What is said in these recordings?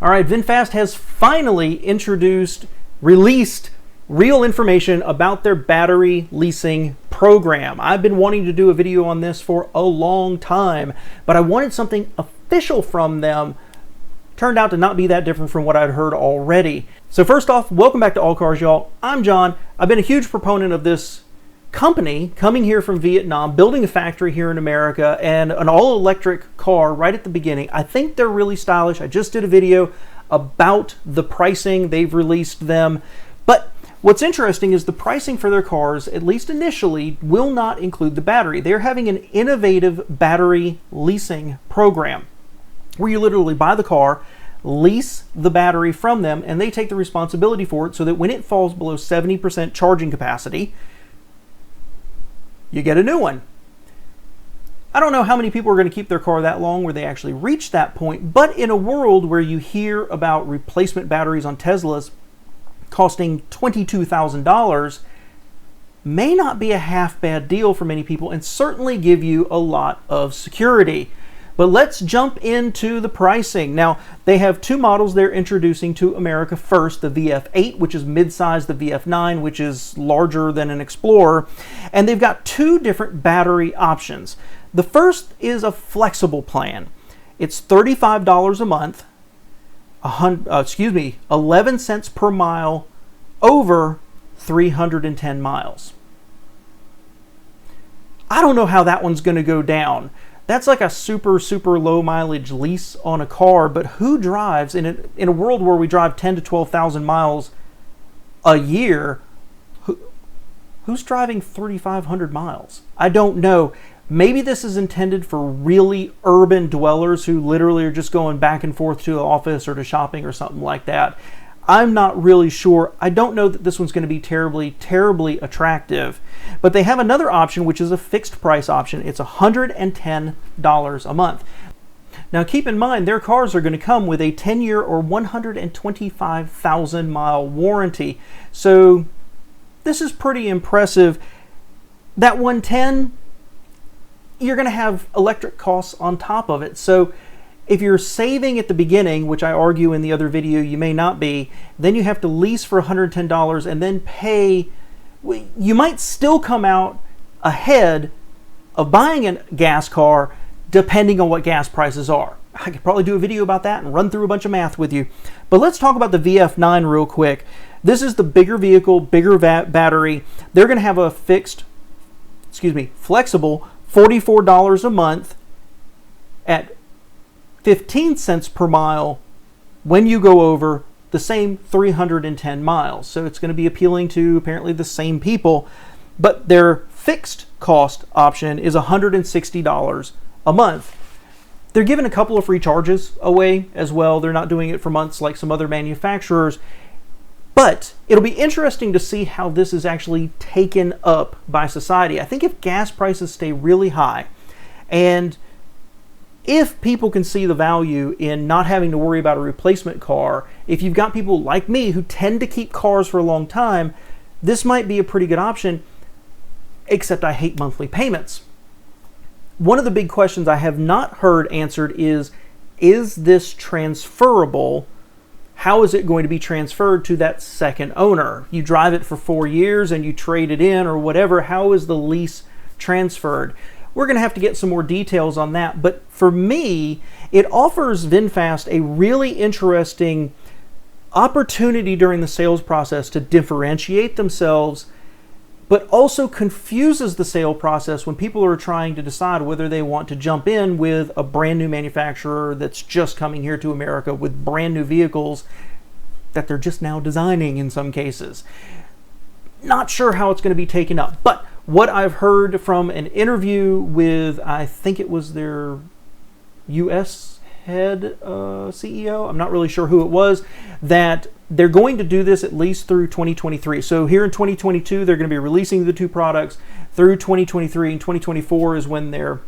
All right, Vinfast has finally released real information about their battery leasing program. I've been wanting to do a video on this for a long time, but I wanted something official from them. Turned out to not be that different from what I'd heard already. So first off, welcome back to All Cars, y'all. I'm John. I've been a huge proponent of this company coming here from Vietnam, building a factory here in America, and an all-electric car right at the beginning. I think they're really stylish. I just did a video about the pricing. They've released them. But what's interesting is the pricing for their cars, at least initially, will not include the battery. They're having an innovative battery leasing program where you literally buy the car, lease the battery from them, and they take the responsibility for it so that when it falls below 70% charging capacity, you get a new one. I don't know how many people are going to keep their car that long where they actually reach that point, but in a world where you hear about replacement batteries on Teslas costing $22,000, may not be a half bad deal for many people and certainly give you a lot of security. But let's jump into the pricing. Now, they have two models they're introducing to America first, the VF8, which is mid-size, the VF9, which is larger than an Explorer. And they've got two different battery options. The first is a flexible plan. It's $35 a month, 11 cents per mile over 310 miles. I don't know how that one's going to go down. That's like a super low mileage lease on a car, but who drives in a world where we drive 10 to 12,000 miles a year? Who's driving 3,500 miles? I don't know. Maybe this is intended for really urban dwellers who literally are just going back and forth to the office or to shopping or something like that. I'm not really sure. I don't know that this one's going to be terribly attractive. But they have another option, which is a fixed price option. It's $110 a month. Now keep in mind, their cars are going to come with a 10-year or 125,000 mile warranty. So this is pretty impressive. That 110, you're going to have electric costs on top of it. So if you're saving at the beginning, which I argue in the other video you may not be, then you have to lease for $110 and then pay. You might still come out ahead of buying a gas car depending on what gas prices are. I could probably do a video about that and run through a bunch of math with you. But let's talk about the VF9 real quick. This is the bigger vehicle, bigger battery. They're going to have a flexible $44 a month at 15 cents per mile when you go over the same 310 miles. So it's going to be appealing to apparently the same people, but their fixed cost option is $160 a month. They're giving a couple of free charges away as well. They're not doing it for months like some other manufacturers, but it'll be interesting to see how this is actually taken up by society. I think if gas prices stay really high and if people can see the value in not having to worry about a replacement car, if you've got people like me who tend to keep cars for a long time, this might be a pretty good option, except I hate monthly payments. One of the big questions I have not heard answered is this transferable? How is it going to be transferred to that second owner? You drive it for 4 years and you trade it in or whatever. How is the lease transferred? We're going to have to get some more details on that. But for me, it offers Vinfast a really interesting opportunity during the sales process to differentiate themselves, but also confuses the sale process when people are trying to decide whether they want to jump in with a brand new manufacturer that's just coming here to America with brand new vehicles that they're just now designing in some cases. Not sure how it's going to be taken up, but what I've heard from an interview with, I think it was their US head CEO, I'm not really sure who it was, that they're going to do this at least through 2023. So here in 2022, they're going to be releasing the two products through 2023, and 2024 is when I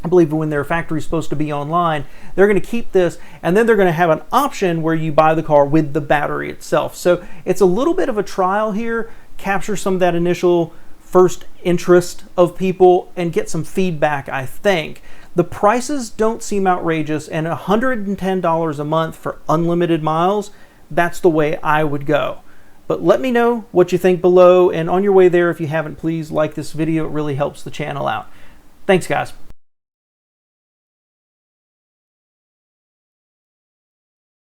believe when their factory is supposed to be online. They're going to keep this, and then they're going to have an option where you buy the car with the battery itself. So it's a little bit of a trial here, capture some of that initial first interest of people and get some feedback, I think. The prices don't seem outrageous, and $110 a month for unlimited miles, that's the way I would go. But let me know what you think below, and on your way there, if you haven't, please like this video. It really helps the channel out. Thanks, guys.